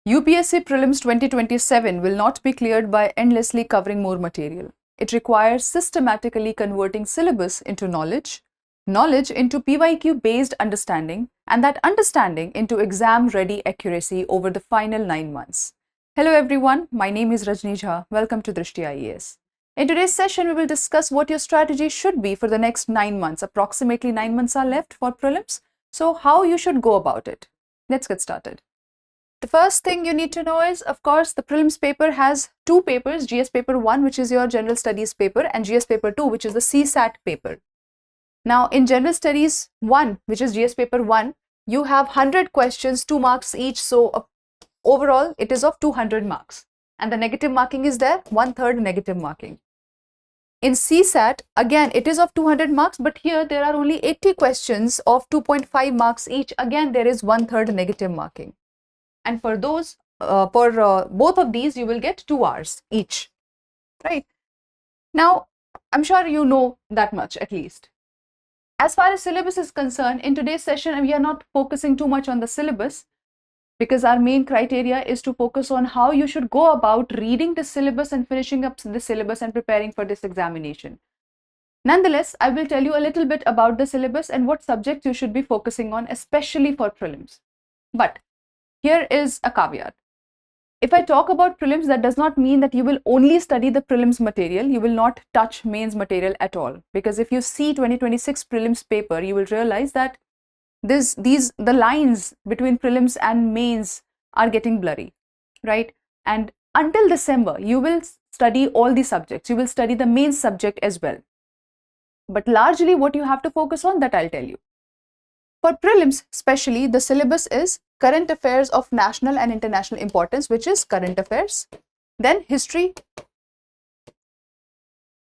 UPSC Prelims 2027 will not be cleared by endlessly covering more material. It requires systematically converting syllabus into knowledge, knowledge into PYQ-based understanding, and that understanding into exam-ready accuracy over the final 9 months. Hello everyone, my name is Rajni Jha. Welcome to Drishti IAS. In today's session, we will discuss what your strategy should be for the next 9 months. Approximately 9 months are left for prelims. So how you should go about it. Let's get started. The first thing you need to know is, of course, the prelims paper has two papers, GS paper 1, which is your general studies paper, and GS paper 2, which is the CSAT paper. Now, in general studies 1, which is GS paper 1, you have 100 questions, 2 marks each. So overall, it is of 200 marks. And the negative marking is there, 1/3 negative marking. In CSAT, again, it is of 200 marks, but here there are only 80 questions of 2.5 marks each. Again, there is 1/3 negative marking. And for those, both of these, you will get 2 hours each, right? Now, I'm sure you know that much at least. As far as syllabus is concerned, in today's session, we are not focusing too much on the syllabus because our main criteria is to focus on how you should go about reading the syllabus and finishing up the syllabus and preparing for this examination. Nonetheless, I will tell you a little bit about the syllabus and what subjects you should be focusing on, especially for prelims. But here is a caveat. If I talk about prelims, that does not mean that you will only study the prelims material. You will not touch mains material at all. Because if you see 2026 prelims paper, you will realize that the lines between prelims and mains are getting blurry, right? And until December, you will study all the subjects. You will study the main subject as well. But largely what you have to focus on, that I'll tell you. For prelims, especially, the syllabus is current affairs of national and international importance, which is current affairs. Then history,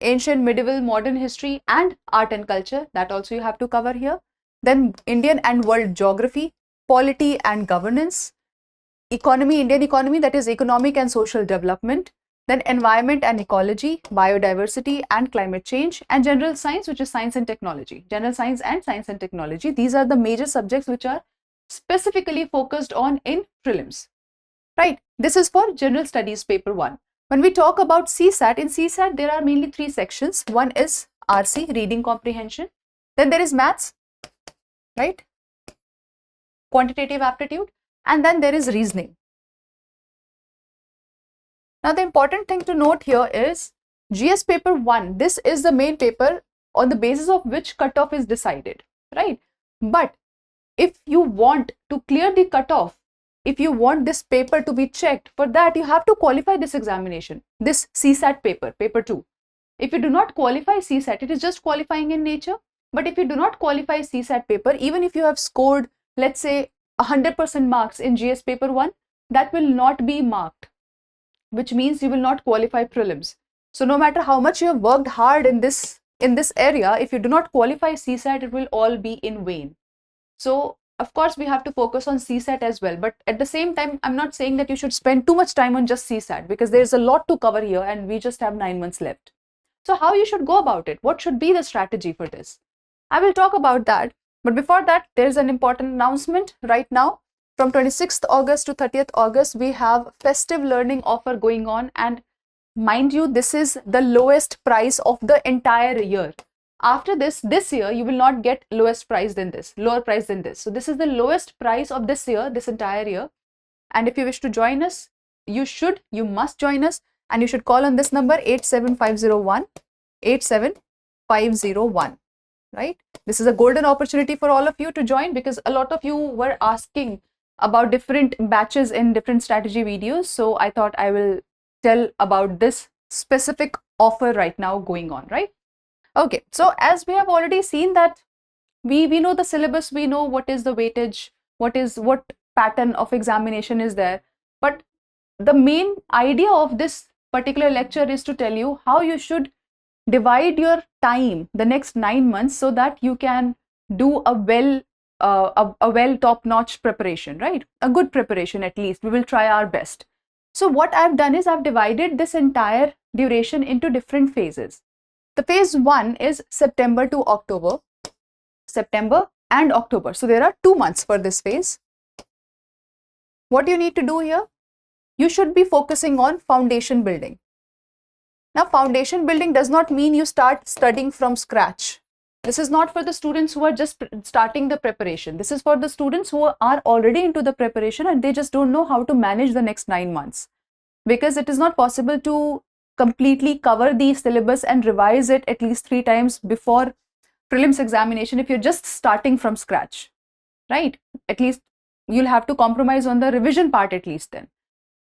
ancient, medieval, modern history, and art and culture. That also you have to cover here. Then Indian and world geography, polity and governance, economy, Indian economy, that is economic and social development. Then environment and ecology, biodiversity and climate change, and general science, which is science and technology. General science and science and technology. These are the major subjects which are specifically focused on in prelims, right? This is for general studies paper 1. When we talk about CSAT, in CSAT, there are mainly 3 sections. One is RC, reading comprehension. Then there is maths, right? Quantitative aptitude. And then there is reasoning. Now, the important thing to note here is GS paper 1. This is the main paper on the basis of which cutoff is decided, right? But if you want to clear the cutoff, if you want this paper to be checked, for that you have to qualify this examination, this CSAT paper, paper 2. If you do not qualify CSAT, it is just qualifying in nature. But if you do not qualify CSAT paper, even if you have scored, let's say, 100% marks in GS paper 1, that will not be marked, which means you will not qualify prelims. So no matter how much you have worked hard in this area, if you do not qualify CSAT, it will all be in vain. So of course we have to focus on CSAT as well. But at the same time, I'm not saying that you should spend too much time on just CSAT because there's a lot to cover here and we just have 9 months left. So how you should go about it? What should be the strategy for this? I will talk about that. But before that, there's an important announcement right now. From 26th August to 30th August, we have festive learning offer going on. And mind you, this is the lowest price of the entire year. After this year, you will not get lower price than this. So this is the lowest price of this year, this entire year. And if you wish to join us, you must join us. And you should call on this number 87501, 87501. Right? This is a golden opportunity for all of you to join because a lot of you were asking about different batches in different strategy videos. So I thought I will tell about this specific offer right now going on, right? Okay, so as we have already seen that we know the syllabus, we know what is the weightage, what pattern of examination is there. But the main idea of this particular lecture is to tell you how you should divide your time the next 9 months so that you can do a well top-notch preparation, right? A good preparation at least. We will try our best. So what I've done is I've divided this entire duration into different phases. The phase 1 is September to October. September and October. So there are 2 months for this phase. What you need to do here? you should be focusing on foundation building. Now, foundation building does not mean you start studying from scratch. This is not for the students who are just starting the preparation. This is for the students who are already into the preparation and they just don't know how to manage the next 9 months. Because it is not possible to completely cover the syllabus and revise it at least 3 times before prelims examination if you're just starting from scratch, right? At least you'll have to compromise on the revision part at least then.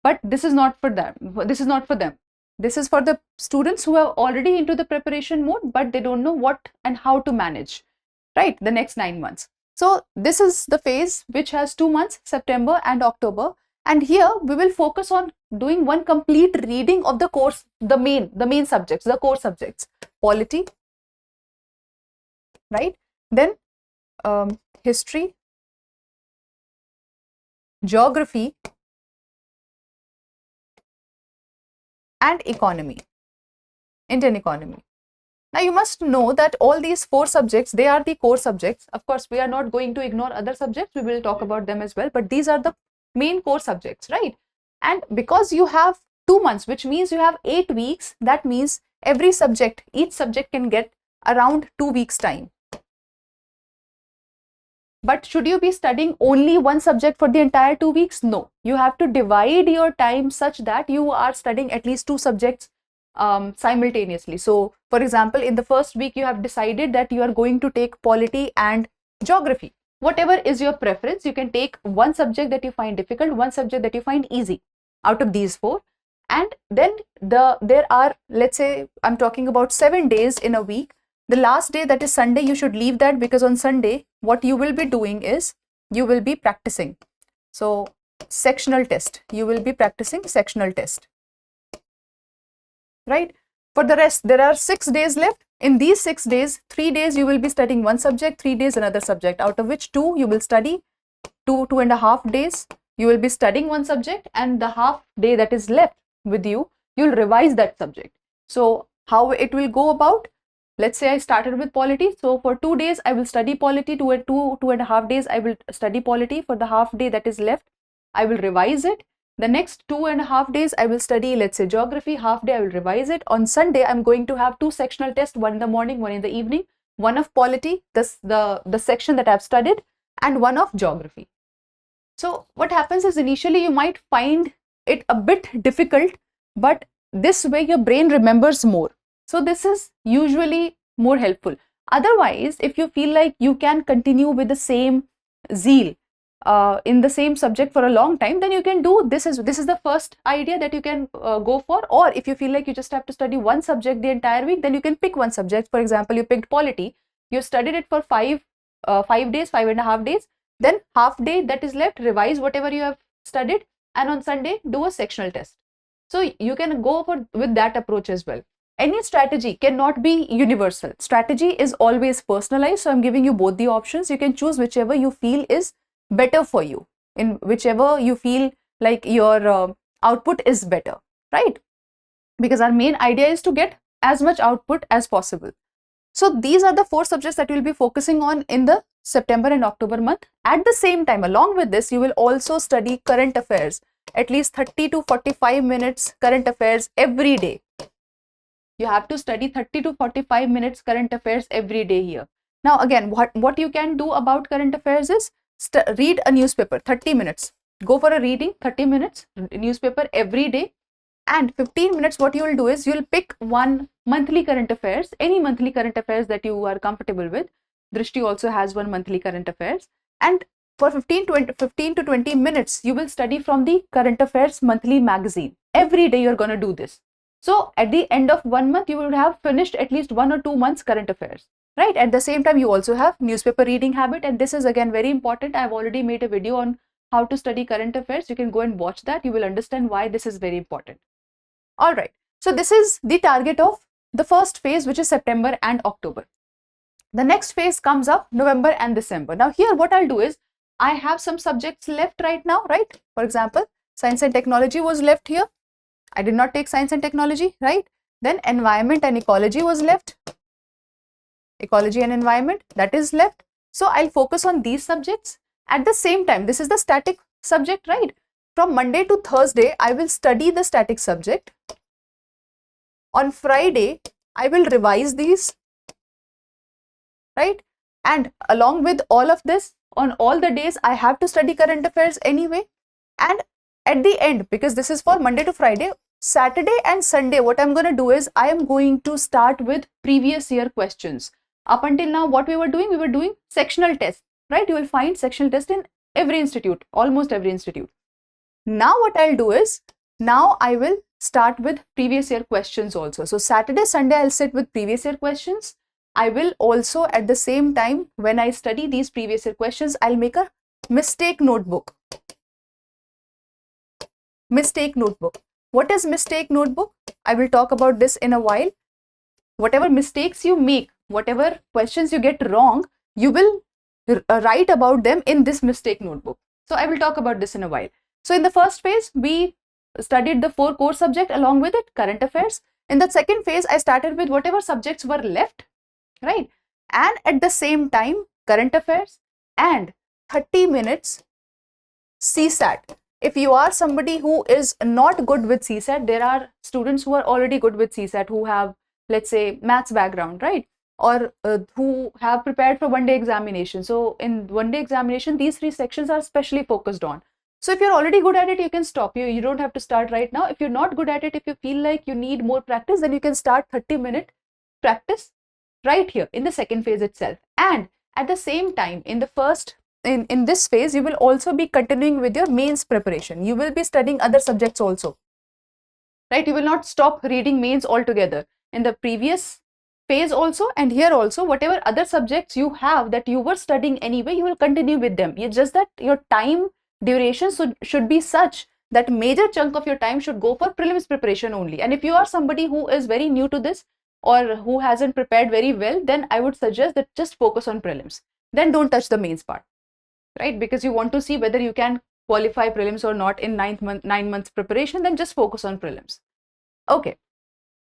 But this is not for them. This is not for them. This is for the students who are already into the preparation mode, but they don't know what and how to manage, right, the next 9 months. So this is the phase which has 2 months, September and October. And here we will focus on doing one complete reading of the course, the main subjects, the core subjects, polity, right? Then history, geography, and economy, Indian economy. Now you must know that all these 4 subjects, they are the core subjects. Of course, we are not going to ignore other subjects. We will talk about them as well, but these are the main core subjects, right? And because you have 2 months, which means you have 8 weeks, that means every subject, each subject can get around 2 weeks time. But should you be studying only one subject for the entire 2 weeks? No, you have to divide your time such that you are studying at least 2 subjects simultaneously. So for example, in the first week, you have decided that you are going to take polity and geography. Whatever is your preference, you can take one subject that you find difficult, one subject that you find easy out of these 4. And then there are, let's say, I'm talking about 7 days in a week. The last day, that is Sunday, you should leave that, because on Sunday, what you will be doing is you will be practicing. So sectional test, you will be practicing sectional test, right? For the rest, there are 6 days left. In these 6 days, 3 days you will be studying one subject, 3 days another subject, out of which 2 you will study, 2.5 days you will be studying one subject, and the half day that is left with you, you'll revise that subject. So how it will go about? Let's say I started with polity. So for 2 days, I will study polity, 2.5 days, I will study polity. For the half day that is left, I will revise it. The next 2.5 days, I will study, let's say, geography. Half day, I will revise it. On Sunday, I'm going to have 2 sectional tests, one in the morning, one in the evening, one of polity, the section that I've studied, and one of geography. So what happens is, initially you might find it a bit difficult, but this way your brain remembers more. So this is usually more helpful. Otherwise, if you feel like you can continue with the same zeal in the same subject for a long time, then you can do this. Is the first idea that you can go for. Or if you feel like you just have to study one subject the entire week, then you can pick one subject. For example, you picked polity, you studied it for 5 days, 5.5 days. Then half day that is left, revise whatever you have studied, and on Sunday do a sectional test. So you can go with that approach as well. Any strategy cannot be universal. Strategy is always personalized. So I'm giving you both the options. You can choose whichever you feel is better for you, in whichever you feel like your output is better, right? Because our main idea is to get as much output as possible. So these are the 4 subjects that we'll be focusing on in the September and October month. At the same time, along with this, you will also study current affairs, at least 30 to 45 minutes current affairs every day. You have to study 30 to 45 minutes current affairs every day here. Now again, what you can do about current affairs is read a newspaper 30 minutes. Go for a reading 30 minutes newspaper every day. And 15 minutes, what you will do is you will pick one monthly current affairs, any monthly current affairs that you are comfortable with. Drishti also has one monthly current affairs. And for 15 to 20 minutes, you will study from the current affairs monthly magazine. Every day you're going to do this. So at the end of 1 month, you will have finished at least 1 or 2 months current affairs, right? At the same time, you also have newspaper reading habit. And this is again very important. I've already made a video on how to study current affairs. You can go and watch that. You will understand why this is very important. All right. So this is the target of the first phase, which is September and October. The next phase comes up November and December. Now here what I'll do is I have some subjects left right now, right? For example, science and technology was left here. I did not take science and technology, right? Then environment and ecology was left. Ecology and environment, that is left. So I'll focus on these subjects. At the same time, this is the static subject, right? from Monday to Thursday, I will study the static subject. On Friday, I will revise these, right? And along with all of this, on all the days, I have to study current affairs anyway. And at the end, because this is for Monday to Friday, Saturday and Sunday, what I'm going to do is I am going to start with previous year questions. Up until now, what we were doing sectional tests, right? You will find sectional test in every institute, almost every institute. Now what I'll do is, now I will start with previous year questions also. So Saturday, Sunday, I'll sit with previous year questions. I will also at the same time, when I study these previous year questions, I'll make a mistake notebook. Mistake notebook. What is mistake notebook? I will talk about this in a while. Whatever mistakes you make, whatever questions you get wrong, you will write about them in this mistake notebook. So I will talk about this in a while. So in the first phase, we studied the 4 core subjects, along with it current affairs. In the second phase, I started with whatever subjects were left, right? And at the same time, current affairs and 30 minutes CSAT. If you are somebody who is not good with CSAT, there are students who are already good with CSAT, who have, let's say, maths background, right? Or who have prepared for one-day examination. So in one-day examination, these 3 sections are specially focused on. So if you're already good at it, you can stop. You don't have to start right now. If you're not good at it, if you feel like you need more practice, then you can start 30-minute practice right here in the second phase itself. And at the same time, in the first, in this phase, you will also be continuing with your mains preparation. You will be studying other subjects also, right? You will not stop reading mains altogether. In the previous phase also, and here also, whatever other subjects you have that you were studying anyway, you will continue with them. It's just that your time duration should be such that major chunk of your time should go for prelims preparation only. And if you are somebody who is very new to this or who hasn't prepared very well, then I would suggest that just focus on prelims. Then don't touch the mains part, right? Because you want to see whether you can qualify prelims or not in 9 months preparation, then just focus on prelims. Okay.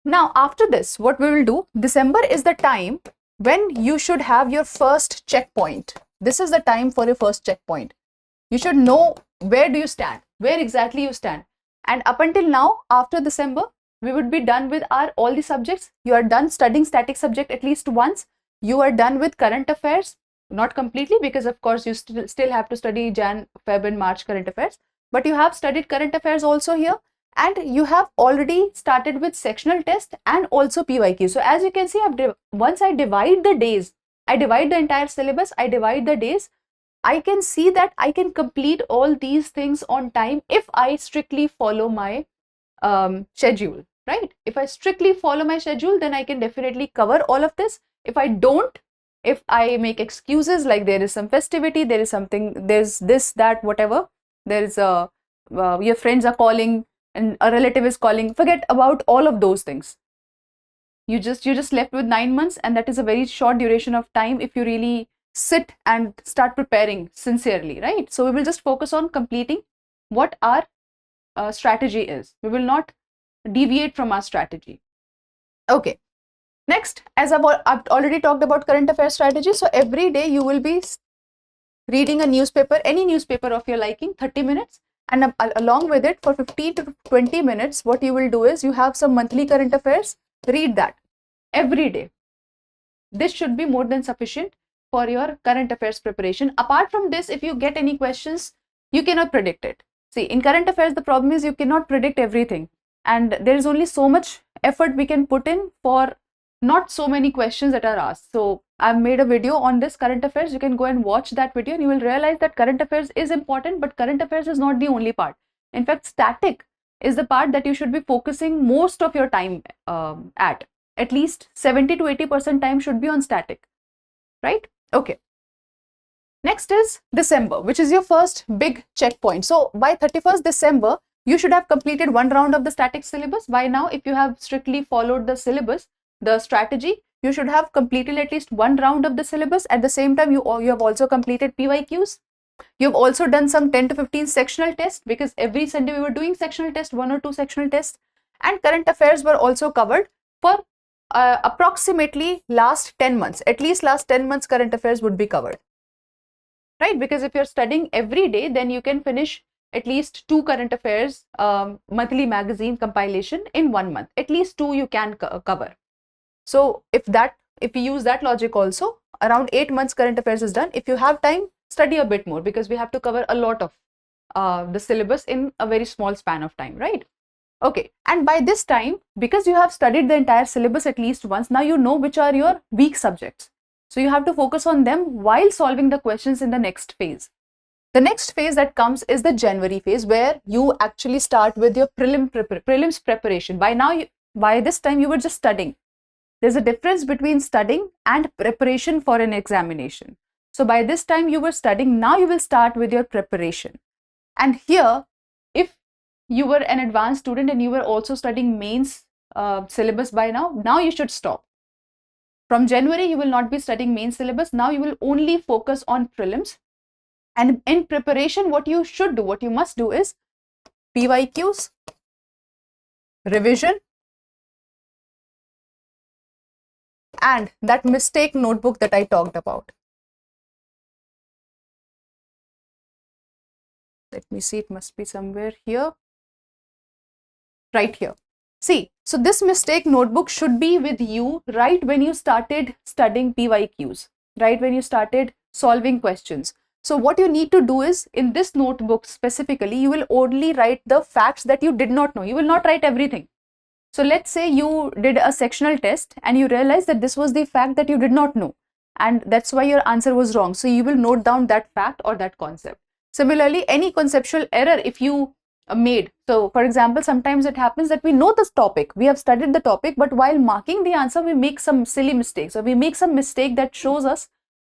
Now, after this, what we will do, December is the time when you should have your first checkpoint. This is the time for your first checkpoint. You should know where do you stand, where exactly you stand. And up until now, after December, we would be done with all the subjects. You are done studying static subject at least once. You are done with current affairs, not completely, because of course you still have to study Jan, Feb and March current affairs. But you have studied current affairs also here. And you have already started with sectional test and also PYQ. So as you can see, once I divide the days, I divide the entire syllabus, I divide the days, I can see that I can complete all these things on time if I strictly follow my schedule, right? If I strictly follow my schedule, then I can definitely cover all of this. If I don't, if I make excuses like there is some festivity, there is something, there's this, that, whatever, there is your friends are calling, and a relative is calling, forget about all of those things. You're just left with 9 months, and that is a very short duration of time if you really sit and start preparing sincerely, right? So we will just focus on completing what our strategy is. We will not deviate from our strategy. Okay. Next, as I've already talked about current affairs strategy, so every day you will be reading a newspaper, any newspaper of your liking, 30 minutes. And along with it, for 15 to 20 minutes, what you will do is you have some monthly current affairs, read that every day. This should be more than sufficient for your current affairs preparation. Apart from this, if you get any questions, you cannot predict it. See, in current affairs, the problem is you cannot predict everything. And there is only so much effort we can put in for not so many questions that are asked. So I've made a video on this current affairs. You can go and watch that video and you will realize that current affairs is important, but current affairs is not the only part. In fact, static is the part that you should be focusing most of your time at least 70 to 80% time should be on static, right? Okay. Next is December, which is your first big checkpoint. So by 31st December, you should have completed 1 round of the static syllabus. By now, if you have strictly followed the syllabus, the strategy, you should have completed at least 1 round of the syllabus. At the same time, you have also completed PYQs. You've also done some 10 to 15 sectional tests, because every Sunday we were doing sectional tests, 1 or 2 sectional tests, and current affairs were also covered for approximately last 10 months. At least last 10 months current affairs would be covered, right? Because if you're studying every day, then you can finish at least 2 current affairs monthly magazine compilation in 1 month. At least 2 you can cover. So if you use that logic also, around 8 months current affairs is done. If you have time, study a bit more, because we have to cover a lot of the syllabus in a very small span of time, right? Okay, and by this time, because you have studied the entire syllabus at least once, now you know which are your weak subjects. So you have to focus on them while solving the questions in the next phase. The next phase that comes is the January phase, where you actually start with your prelims preparation. By this time, you were just studying. There's a difference between studying and preparation for an examination. So by this time you were studying, now you will start with your preparation. And here, if you were an advanced student and you were also studying mains syllabus by now you should stop. From January, you will not be studying main syllabus. Now you will only focus on prelims. And in preparation, what you must do is PYQs, revision, and that mistake notebook that I talked about. Let me see, it must be somewhere here. Right here. See, so this mistake notebook should be with you right when you started studying PYQs, right when you started solving questions. So what you need to do is, in this notebook specifically, you will only write the facts that you did not know. You will not write everything. So let's say you did a sectional test and you realize that this was the fact that you did not know, and that's why your answer was wrong. So you will note down that fact or that concept. Similarly, any conceptual error if you made. So for example, sometimes it happens that we know this topic, we have studied the topic, but while marking the answer, we make some silly mistakes, or we make some mistake that shows us,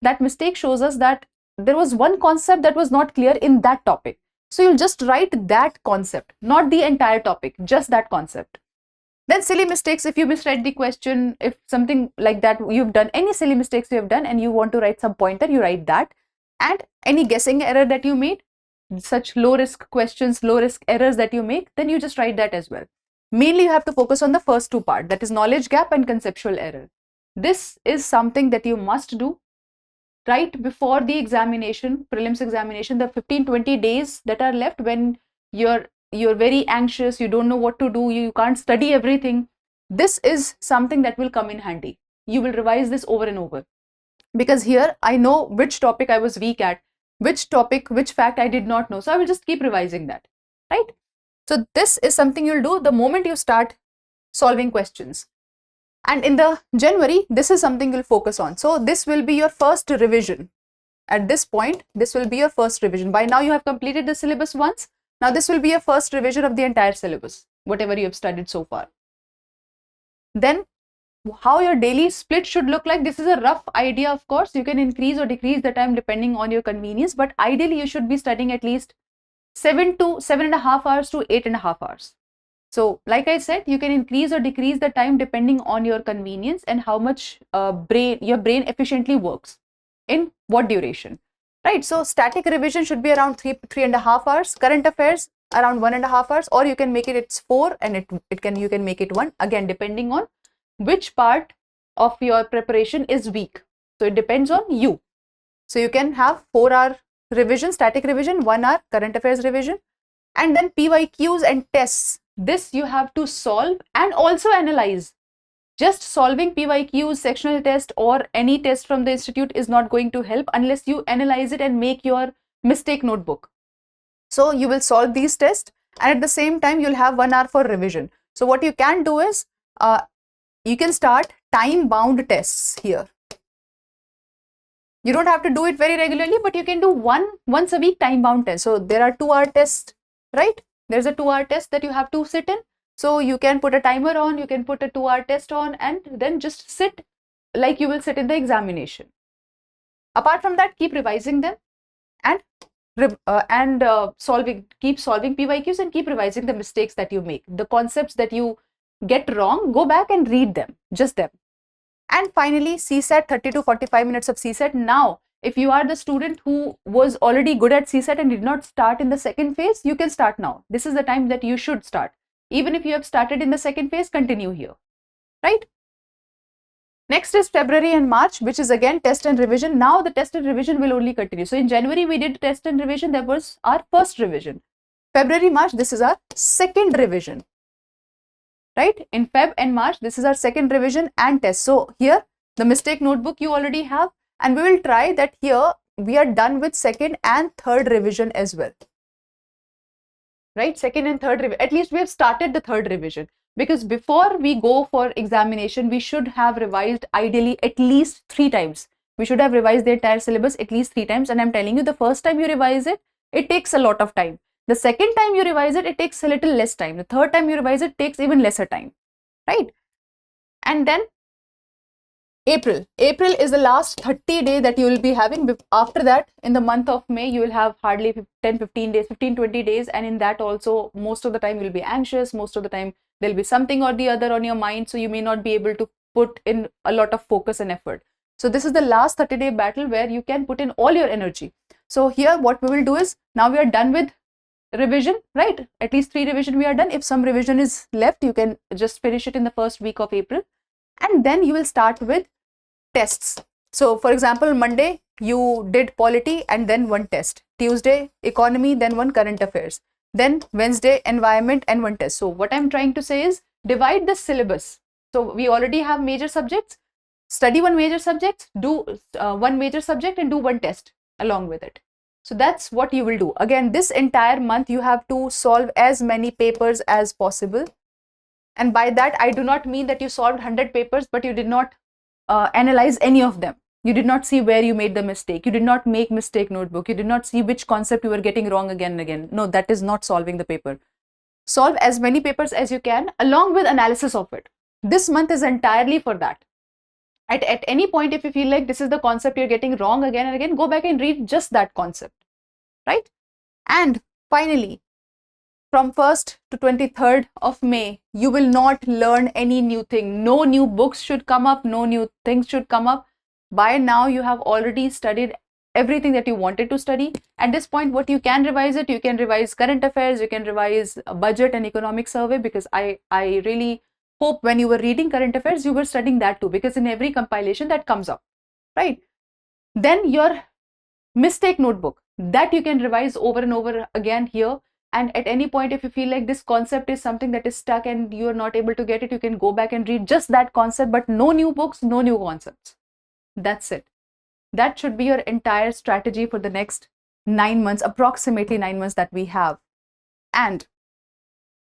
that there was one concept that was not clear in that topic. So you'll just write that concept, not the entire topic, just that concept. Then silly mistakes, if you misread the question, if something like that, you've done any silly mistakes you have done and you want to write some pointer, you write that. And any guessing error that you made, such low risk questions, low risk errors that you make, then you just write that as well. Mainly you have to focus on the first two parts, that is knowledge gap and conceptual error. This is something that you must do right before the examination, prelims examination, the 15-20 days that are left when you're very anxious, you don't know what to do, you can't study everything. This is something that will come in handy. You will revise this over and over, because here I know which topic I was weak at, which fact I did not know. So I will just keep revising that, right? So this is something you'll do the moment you start solving questions. And in the January, this is something you'll focus on. So this will be your first revision. At this point, this will be your first revision. By now you have completed the syllabus once. Now this will be your first revision of the entire syllabus, whatever you have studied so far. Then how your daily split should look like, this is a rough idea, of course. You can increase or decrease the time depending on your convenience, but ideally you should be studying at least 7 to 7.5 hours to 8.5 hours. So like I said, you can increase or decrease the time depending on your convenience and how much your brain efficiently works in what duration, right? So static revision should be around 3.5 hours, current affairs around 1.5 hours, or you can make it's 4 and you can make it 1, again depending on which part of your preparation is weak. So it depends on you. So you can have 4-hour revision, static revision, 1 hour current affairs revision, and then PYQs and tests. This you have to solve and also analyze. Just solving PYQs, sectional test, or any test from the institute is not going to help unless you analyze it and make your mistake notebook. So you will solve these tests, and at the same time you'll have 1 hour for revision. So what you can do is you can start time-bound tests here. You don't have to do it very regularly, but you can do once a week time-bound test. So there are 2-hour tests, right? There's a 2-hour test that you have to sit in. So you can put a timer on, you can put a 2-hour test on, and then just sit like you will sit in the examination. Apart from that, keep revising them and keep solving PYQs and keep revising the mistakes that you make. The concepts that you get wrong, go back and read them, just them. And finally, CSAT, 30 to 45 minutes of CSAT. Now, if you are the student who was already good at CSAT and did not start in the second phase, you can start now. This is the time that you should start. Even if you have started in the second phase, continue here, right? Next is February and March, which is again test and revision. Now the test and revision will only continue. So in January, we did test and revision. That was our first revision. February, March, this is our second revision, right? In Feb and March, this is our second revision and test. So here, the mistake notebook you already have, and we will try that here we are done with second and third revision as well, right? Second and third revision, at least we have started the third revision, because before we go for examination, we should have revised ideally at least 3 times. We should have revised the entire syllabus at least 3 times, and I'm telling you, the first time you revise it, it takes a lot of time. The second time you revise it, it takes a little less time. The third time you revise it, takes even lesser time, right? And then April. April is the last 30 day that you will be having. After that, in the month of May, you will have hardly 10-15 days, 15-20 days. And in that also, most of the time you will be anxious. Most of the time, there'll be something or the other on your mind. So you may not be able to put in a lot of focus and effort. So this is the last 30-day battle where you can put in all your energy. So here, what we will do is, now we are done with revision, right? At least 3 revision we are done. If some revision is left, you can just finish it in the first week of April. And then you will start with tests. So for example, Monday you did polity and then 1 test. Tuesday economy, then 1 current affairs. Then Wednesday environment and 1 test. So what I'm trying to say is, divide the syllabus. So we already have major subjects. Study 1 major subject, do 1 major subject and do 1 test along with it. So that's what you will do. Again, this entire month you have to solve as many papers as possible. And by that, I do not mean that you solved 100 papers, but you did not analyze any of them. You did not see where you made the mistake. You did not make mistake notebook. You did not see which concept you were getting wrong again and again. No, that is not solving the paper. Solve as many papers as you can along with analysis of it. This month is entirely for that. At any point, if you feel like this is the concept you're getting wrong again and again, go back and read just that concept, right? And finally, from 1st to 23rd of May, you will not learn any new thing. No new books should come up. No new things should come up. By now, you have already studied everything that you wanted to study. At this point, what you can revise it, you can revise current affairs, you can revise budget and economic survey, because I really hope when you were reading current affairs, you were studying that too, because in every compilation that comes up, right? Then your mistake notebook, that you can revise over and over again here. And at any point, if you feel like this concept is something that is stuck and you are not able to get it, you can go back and read just that concept, but no new books, no new concepts. That's it. That should be your entire strategy for the next 9 months, approximately 9 months that we have. And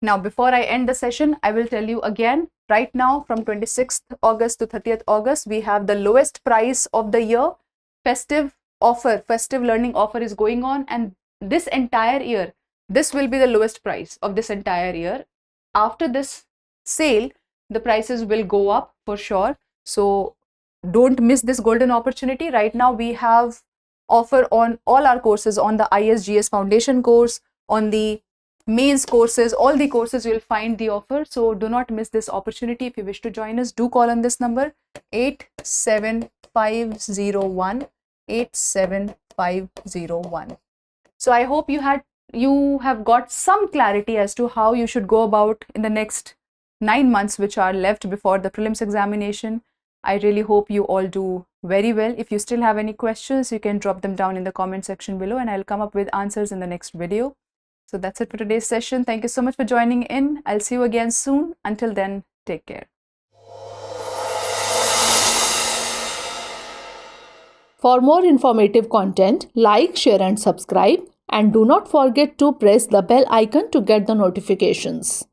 now, before I end the session, I will tell you again, right now from 26th August to 30th August, we have the lowest price of the year. Festive learning offer is going on, and this entire year, this will be the lowest price of this entire year. After this sale, the prices will go up for sure. So don't miss this golden opportunity. Right now, we have offer on all our courses, on the ISGS Foundation course, on the mains courses, all the courses you will find the offer. So do not miss this opportunity. If you wish to join us, do call on this number 87501 87501. So I hope you have got some clarity as to how you should go about in the next 9 months which are left before the prelims examination. I really hope you all do very well. If you still have any questions, you can drop them down in the comment section below and I'll come up with answers in the next video. So that's it for today's session. Thank you so much for joining in. I'll see you again soon. Until then, take care. For more informative content, like, share and subscribe, and do not forget to press the bell icon to get the notifications.